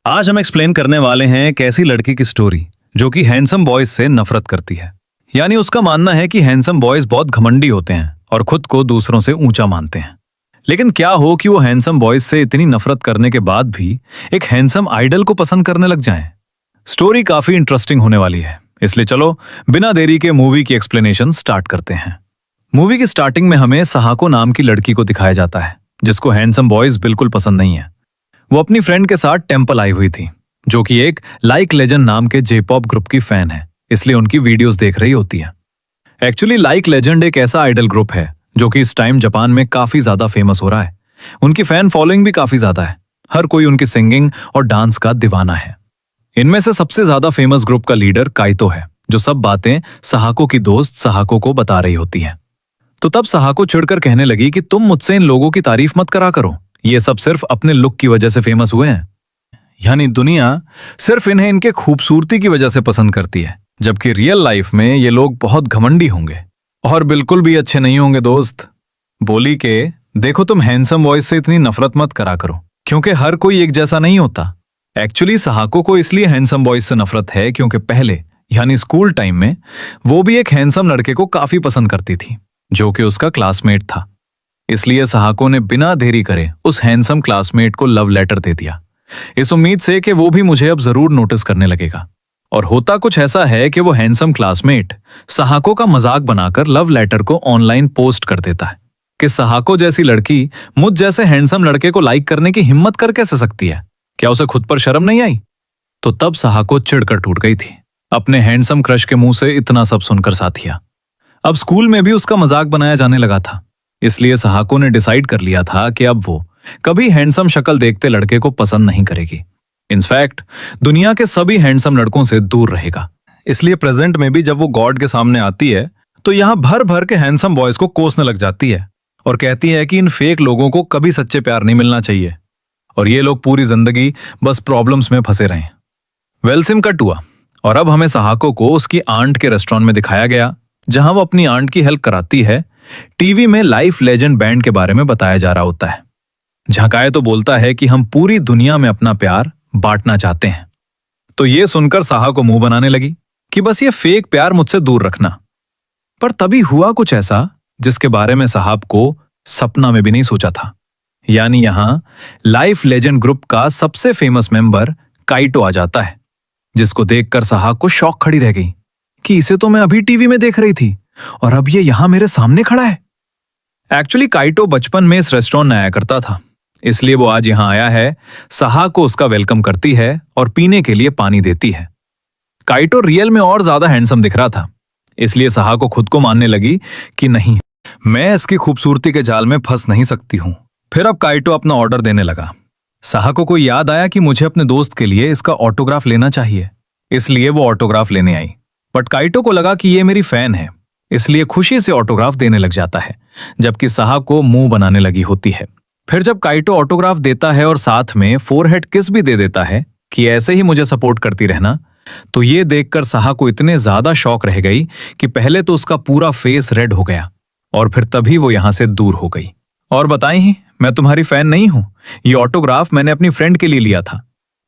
आज हम एक्सप्लेन करने वाले हैं एक ऐसी लड़की की स्टोरी जो कि हैंडसम बॉयज से नफरत करती है। यानी उसका मानना है कि हैंडसम बॉयज बहुत घमंडी होते हैं और खुद को दूसरों से ऊंचा मानते हैं। लेकिन क्या हो कि वो हैंडसम बॉयज से इतनी नफरत करने के बाद भी एक हैंडसम आइडल को पसंद करने लग जाएं। स्टोरी काफी इंटरेस्टिंग होने वाली है, इसलिए चलो बिना देरी के मूवी की एक्सप्लेनेशन स्टार्ट करते हैं। मूवी की स्टार्टिंग में हमें सहाको नाम की लड़की को दिखाया जाता है जिसको हैंडसम बॉयज बिल्कुल पसंद नहीं है। वो अपनी फ्रेंड के साथ टेम्पल आई हुई थी, जो कि एक लाइक लेजेंड नाम के जे-पॉप ग्रुप की फैन है, इसलिए उनकी वीडियोस देख रही होती है। एक्चुअली लाइक लेजेंड एक ऐसा आइडल ग्रुप है जो कि इस टाइम जापान में काफी ज्यादा फेमस हो रहा है। उनकी फैन फॉलोइंग भी काफी ज्यादा है, हर कोई उनकी सिंगिंग और डांस का दीवाना है। इनमें से सबसे ज्यादा फेमस ग्रुप का लीडर काइतो है, जो सब बातें सहाको की दोस्त सहाको को बता रही होती है। तो तब सहाको चिढ़कर कहने लगी कि तुम मुझसे इन लोगों की तारीफ मत करा करो, ये सब सिर्फ अपने लुक की वजह से फेमस हुए हैं। यानी दुनिया सिर्फ इन्हें इनके खूबसूरती की वजह से पसंद करती है, जबकि रियल लाइफ में ये लोग बहुत घमंडी होंगे और बिल्कुल भी अच्छे नहीं होंगे। दोस्त बोली के देखो, तुम हैंडसम बॉयज से इतनी नफरत मत करा करो, क्योंकि हर कोई एक जैसा नहीं होता। एक्चुअली सहाको को इसलिए हैंडसम बॉयज से नफरत है क्योंकि पहले यानी स्कूल टाइम में वो भी एक हैंडसम लड़के को काफी पसंद करती थी, जो कि उसका क्लासमेट था। इसलिए सहाको ने बिना देरी करे उस हैंडसम क्लासमेट को लव लेटर दे दिया, इस उम्मीद से कि वो भी मुझे अब जरूर नोटिस करने लगेगा। और होता कुछ ऐसा है कि वो हैंडसम क्लासमेट सहाको का मजाक बनाकर लव लेटर को ऑनलाइन पोस्ट कर देता है कि सहाको जैसी लड़की मुझ जैसे हैंडसम लड़के को लाइक करने की हिम्मत कर कैसे सकती है, क्या उसे खुद पर शर्म नहीं आई। तो तब सहाको चिढ़कर टूट गई थी अपने हैंडसम क्रश के मुंह से इतना सब सुनकर। साथिया, अब स्कूल में भी उसका मजाक बनाया जाने लगा था, इसलिए सहाको ने डिसाइड कर लिया था कि अब वो कभी हैंडसम शक्ल देखते लड़के को पसंद नहीं करेगी। इनफैक्ट दुनिया के सभी हैंडसम लड़कों से दूर रहेगा। इसलिए प्रेजेंट में भी जब वो गॉड के सामने आती है तो यहां भर भर के हैंडसम बॉयज को कोसने लग जाती है और कहती है कि इन फेक लोगों को कभी सच्चे प्यार नहीं मिलना चाहिए और ये लोग पूरी जिंदगी बस प्रॉब्लम्स में फंसे रहें। वेलसिम कट हुआ और अब हमें सहाको को उसकी आंट के रेस्टोरेंट में दिखाया गया, जहां वो अपनी आंट की हेल्प कराती है। टीवी में लाइफ लेजेंड बैंड के बारे में बताया जा रहा होता है। झाकाए तो बोलता है कि हम पूरी दुनिया में अपना प्यार बांटना चाहते हैं। तो ये सुनकर साहा को मुंह बनाने लगी कि बस ये फेक प्यार मुझसे दूर रखना। पर तभी हुआ कुछ ऐसा जिसके बारे में साहब को सपना में भी नहीं सोचा था। यानी यहां लाइफ लेजेंड ग्रुप का सबसे फेमस मेंबर काइटो आ जाता है, जिसको देखकर साहा को शॉक खड़ी रह गई कि इसे तो मैं अभी टीवी में देख रही थी और अब ये यहां मेरे सामने खड़ा है। एक्चुअली काइटो बचपन में इस रेस्टोरेंट में आया करता था, इसलिए वो आज यहां आया है। साहा को उसका वेलकम करती है और पीने के लिए पानी देती है। काइटो रियल में और ज्यादा हैंडसम दिख रहा था, इसलिए साहा को खुद को मानने लगी कि नहीं, मैं इसकी खूबसूरती के जाल में फंस नहीं सकती हूं। फिर अब काइटो अपना ऑर्डर देने लगा। साहा को याद आया कि मुझे अपने दोस्त के लिए इसका ऑटोग्राफ लेना चाहिए, इसलिए वो ऑटोग्राफ लेने आई। बट काइटो को लगा कि ये मेरी फैन है, इसलिए खुशी से ऑटोग्राफ देने लग जाता है, जबकि साहा को मुंह बनाने लगी होती है। फिर जब काइटो ऑटोग्राफ देता है और साथ में फोरहेड किस भी दे देता है कि ऐसे ही मुझे सपोर्ट करती रहना, तो ये देखकर साहा को इतने ज्यादा शौक रह गई कि पहले तो उसका पूरा फेस रेड हो गया और फिर तभी वो यहां से दूर हो गई। और बताई ही, मैं तुम्हारी फैन नहीं हूं, ये ऑटोग्राफ मैंने अपनी फ्रेंड के लिए लिया था।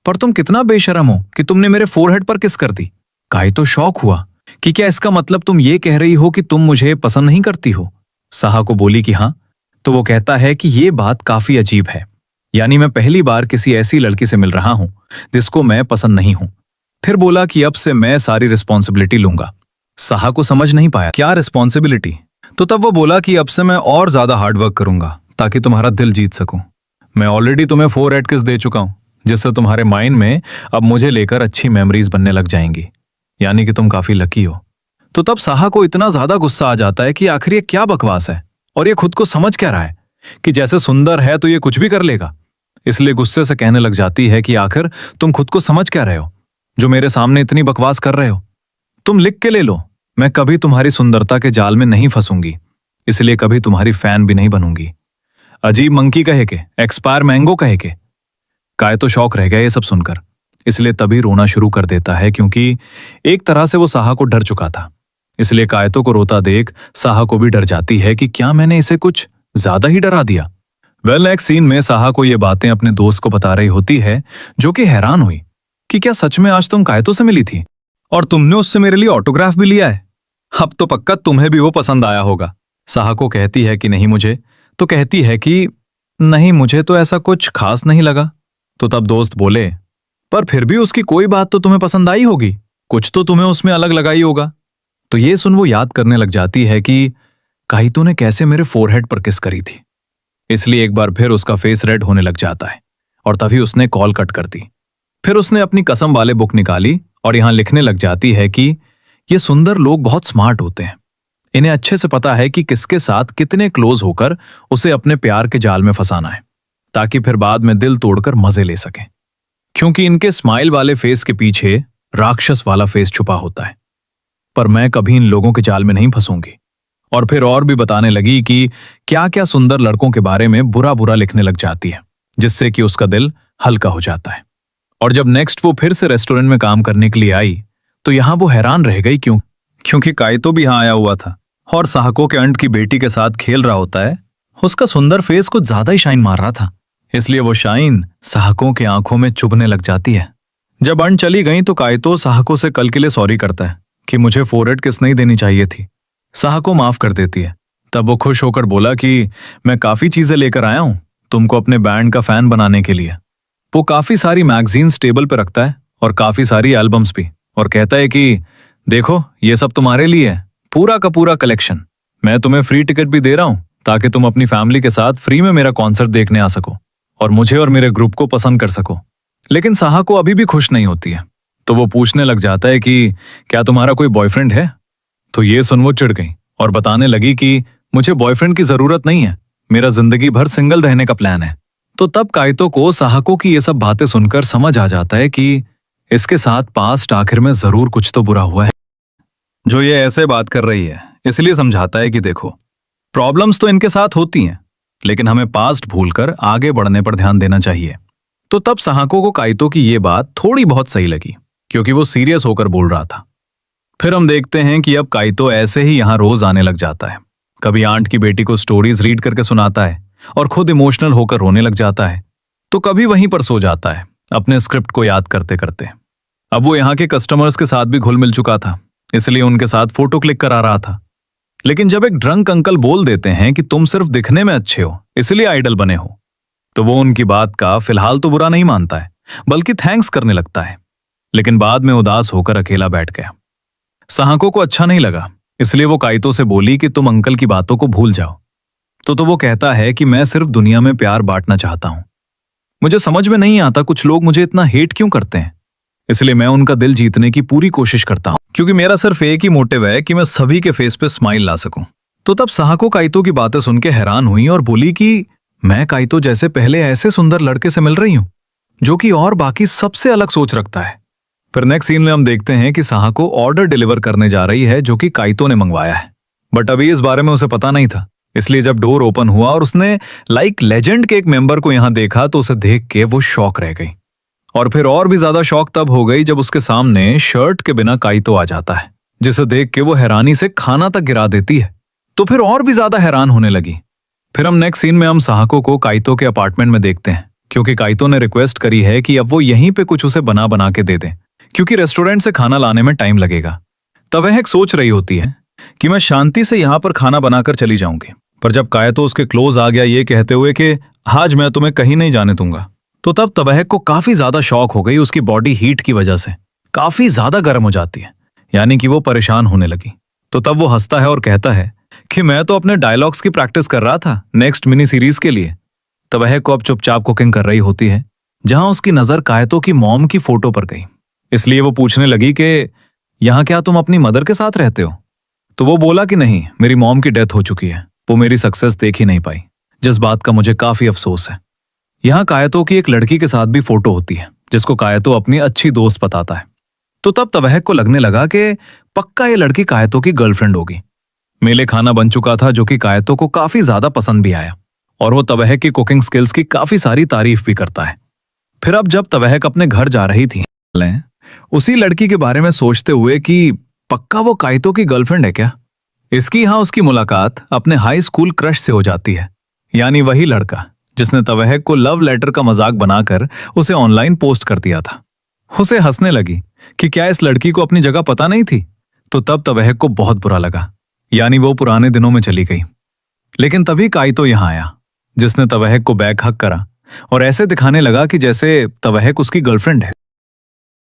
पर तुम कितना बेशरम हो कि तुमने मेरे फोरहेड पर किस कर दी। काइटो शौक हुआ कि क्या इसका मतलब तुम ये कह रही हो कि तुम मुझे पसंद नहीं करती हो। साहा को बोली कि हाँ, तो वो कहता है कि ये बात काफी अजीब है, यानी मैं पहली बार किसी ऐसी लड़की से मिल रहा हूं जिसको मैं पसंद नहीं हूं। फिर बोला कि अब से मैं सारी रिस्पॉन्सिबिलिटी लूंगा। साहा को समझ नहीं पाया क्या रिस्पॉन्सिबिलिटी, तो तब वो बोला कि अब से मैं और ज्यादा हार्डवर्क करूंगा ताकि तुम्हारा दिल जीत सकूं। मैं ऑलरेडी तुम्हें 4 किस दे चुका हूं, जिससे तुम्हारे माइंड में अब मुझे लेकर अच्छी मेमोरीज बनने लग जाएंगी, यानी कि तुम काफी लकी हो। तो तब साहा को इतना ज्यादा गुस्सा आ जाता है कि आखिर ये क्या बकवास है और ये खुद को समझ क्या रहा है कि जैसे सुंदर है तो ये कुछ भी कर लेगा। इसलिए गुस्से से कहने लग जाती है कि आखिर तुम खुद को समझ क्या रहे हो जो मेरे सामने इतनी बकवास कर रहे हो। तुम लिख के ले लो, मैं कभी तुम्हारी सुंदरता के जाल में नहीं फंसूंगी, इसलिए कभी तुम्हारी फैन भी नहीं बनूंगी। अजीब मंकी कहे के, एक्सपायर मैंगो कहे के। काय तो शौक रह गया ये सब सुनकर, इसलिए तभी रोना शुरू कर देता है, क्योंकि एक तरह से वो साहा को डर चुका था। इसलिए कायतो को रोता देख साहा को भी डर जाती है कि क्या मैंने इसे कुछ ज्यादा ही डरा दिया। नेक्स्ट सीन में साहा को ये बातें अपने दोस्त को बता रही होती है, जो कि हैरान हुई कि क्या सच में आज तुम कायतो से मिली थी और तुमने उससे मेरे लिए ऑटोग्राफ भी लिया है। अब तो पक्का तुम्हें भी वो पसंद आया होगा। साहा को कहती है कि नहीं मुझे, तो कहती है कि नहीं मुझे तो ऐसा कुछ खास नहीं लगा। तो तब दोस्त बोले, पर फिर भी उसकी कोई बात तो तुम्हें पसंद आई होगी, कुछ तो तुम्हें उसमें अलग लगाई होगा। तो ये सुन वो याद करने लग जाती है कि काइतो ने कैसे मेरे फोरहेड पर किस करी थी। इसलिए एक बार फिर उसका फेस रेड होने लग जाता है और तभी उसने कॉल कट कर दी। फिर उसने अपनी कसम वाले बुक निकाली और यहां लिखने लग जाती है कि ये सुंदर लोग बहुत स्मार्ट होते हैं, इन्हें अच्छे से पता है कि किसके साथ कितने क्लोज होकर उसे अपने प्यार के जाल में फंसाना है, ताकि फिर बाद में दिल तोड़कर मजे ले सके। क्योंकि इनके स्माइल वाले फेस के पीछे राक्षस वाला फेस छुपा होता है। पर मैं कभी इन लोगों के जाल में नहीं फंसूंगी। और फिर और भी बताने लगी कि क्या क्या सुंदर लड़कों के बारे में बुरा बुरा लिखने लग जाती है, जिससे कि उसका दिल हल्का हो जाता है। और जब नेक्स्ट वो फिर से रेस्टोरेंट में काम करने के लिए आई तो यहां वो हैरान रह गई, क्योंकि काइतो भी यहां आया हुआ था और साहको के अंट की बेटी के साथ खेल रहा होता है। उसका सुंदर फेस कुछ ज्यादा ही शाइन मार रहा था, इसलिए वो शाइन साहको की आंखों में चुभने लग जाती है। जब अंट चली गई तो काइतो साहको से कल के लिए सॉरी करता है कि मुझे फोरहेड किस नहीं देनी चाहिए थी। साहको माफ कर देती है। तब वो खुश होकर बोला कि मैं काफी चीजें लेकर आया हूं तुमको अपने बैंड का फैन बनाने के लिए। वो काफी सारी मैगजीन्स टेबल पे रखता है और काफी सारी एल्बम्स भी, और कहता है कि देखो ये सब तुम्हारे लिए है, पूरा का पूरा कलेक्शन। मैं तुम्हें फ्री टिकट भी दे रहा हूं ताकि तुम अपनी फैमिली के साथ फ्री में मेरा कॉन्सर्ट देखने आ सको और मुझे और मेरे ग्रुप को पसंद कर सको। लेकिन साहा को अभी भी खुश नहीं होती है, तो वो पूछने लग जाता है कि क्या तुम्हारा कोई बॉयफ्रेंड है। तो ये सुन वो चिढ़ गई और बताने लगी कि मुझे बॉयफ्रेंड की जरूरत नहीं है, मेरा जिंदगी भर सिंगल रहने का प्लान है। तो तब काइतो को साहको की ये सब बातें सुनकर समझ आ जाता है कि इसके साथ पास्ट आखिर में जरूर कुछ तो बुरा हुआ है, जो ये ऐसे बात कर रही है। इसलिए समझाता है कि देखो प्रॉब्लम्स तो इनके साथ होती हैं, लेकिन हमें पास्ट भूलकर आगे बढ़ने पर ध्यान देना चाहिए। तो तब साहको को काइतो की ये बात थोड़ी बहुत सही लगी, क्योंकि वो सीरियस होकर बोल रहा था। फिर हम देखते हैं कि अब काइतो ऐसे ही यहां रोज आने लग जाता है। कभी आंट की बेटी को स्टोरीज रीड करके सुनाता है और खुद इमोशनल होकर रोने लग जाता है, तो कभी वहीं पर सो जाता है अपने स्क्रिप्ट को याद करते करते। अब वो यहाँ के कस्टमर्स के साथ भी घुल मिल चुका था, इसलिए उनके साथ फोटो क्लिक करा रहा था। लेकिन जब एक ड्रंक अंकल बोल देते हैं कि तुम सिर्फ दिखने में अच्छे हो इसलिए आइडल बने हो, तो वो उनकी बात का फिलहाल तो बुरा नहीं मानता है, बल्कि थैंक्स करने लगता है। लेकिन बाद में उदास होकर अकेला बैठ गया। साहको को अच्छा नहीं लगा, इसलिए वो काइतो से बोली कि तुम अंकल की बातों को भूल जाओ। तो वो कहता है कि मैं सिर्फ दुनिया में प्यार बांटना चाहता हूं। मुझे समझ में नहीं आता कुछ लोग मुझे इतना हेट क्यों करते हैं, इसलिए मैं उनका दिल जीतने की पूरी कोशिश करता हूं, क्योंकि मेरा सिर्फ एक ही मोटिव है कि मैं सभी के फेस पे स्माइल ला सकूं। तो तब साहको काइतो की बातें सुन के हैरान हुई और बोली कि मैं काइतो जैसे पहले ऐसे सुंदर लड़के से मिल रही हूं जो कि और बाकी सबसे अलग सोच रखता है। फिर नेक्स्ट सीन में हम देखते हैं कि साहको ऑर्डर डिलीवर करने जा रही है जो कि काइतो ने मंगवाया है, बट अभी इस बारे में उसे पता नहीं था। इसलिए जब डोर ओपन हुआ और उसने लाइक लेजेंड के एक मेंबर को यहां देखा तो उसे देख के वो शॉक रह गई। और फिर और भी ज्यादा शॉक तब हो गई जब उसके सामने शर्ट के बिना काइतो आ जाता है, जिसे देख के वो हैरानी से खाना तक गिरा देती है। तो फिर और भी ज्यादा हैरान होने लगी। फिर हम नेक्स्ट सीन में हम साहको को काइतो के अपार्टमेंट में देखते हैं, क्योंकि काइतो ने रिक्वेस्ट करी है कि अब वो यहीं पे कुछ उसे बना बना के दे दें, क्योंकि रेस्टोरेंट से खाना लाने में टाइम लगेगा। तब वह एक सोच रही होती है कि मैं शांति से यहां पर खाना बनाकर चली जाऊंगी, पर जब काइतो उसके क्लोज आ गया ये कहते हुए कि आज मैं तुम्हें कहीं नहीं जाने दूंगा, तो तब तबहक को काफी ज्यादा शॉक हो गई। उसकी बॉडी हीट की वजह से काफी ज्यादा गर्म हो जाती है, यानी कि वो परेशान होने लगी। तो तब वो हंसता है और कहता है कि मैं तो अपने डायलॉग्स की प्रैक्टिस कर रहा था नेक्स्ट मिनी सीरीज के लिए। तबहक को अब चुपचाप कुकिंग कर रही होती है, जहां उसकी नजर काइतो की मॉम की फोटो पर गई। इसलिए वो पूछने लगी कि यहाँ क्या तुम अपनी मदर के साथ रहते हो। तो वो बोला कि नहीं, मेरी मॉम की डेथ हो चुकी है, वो मेरी सक्सेस देख ही नहीं पाई, जिस बात का मुझे काफी अफसोस है। यहाँ काइतो की एक लड़की के साथ भी फोटो होती है, जिसको काइतो अपनी अच्छी दोस्त बताता है। तो तब तबहक को लगने लगा कि पक्का ये लड़की काइतो की गर्लफ्रेंड होगी। मेले खाना बन चुका था जो कि काइतो को काफी ज्यादा पसंद भी आया, और वो तबहक की कुकिंग स्किल्स की काफी सारी तारीफ भी करता है। फिर अब जब तबहक अपने घर जा रही थी, उसी लड़की के बारे में सोचते हुए कि पक्का वो काइतो की गर्लफ्रेंड है क्या, इसकी यहाँ उसकी मुलाकात अपने हाई स्कूल क्रश से हो जाती है, यानी वही लड़का जिसने तवहक को लव लेटर का मजाक बनाकर उसे ऑनलाइन पोस्ट कर दिया था। उसे हंसने लगी कि क्या इस लड़की को अपनी जगह पता नहीं थी। तो तब तवहक को बहुत बुरा लगा, यानी वो पुराने दिनों में चली गई। लेकिन तभी काइतो यहां आया, जिसने तवहक को बैक हक करा और ऐसे दिखाने लगा कि जैसे तवहक उसकी गर्लफ्रेंड है।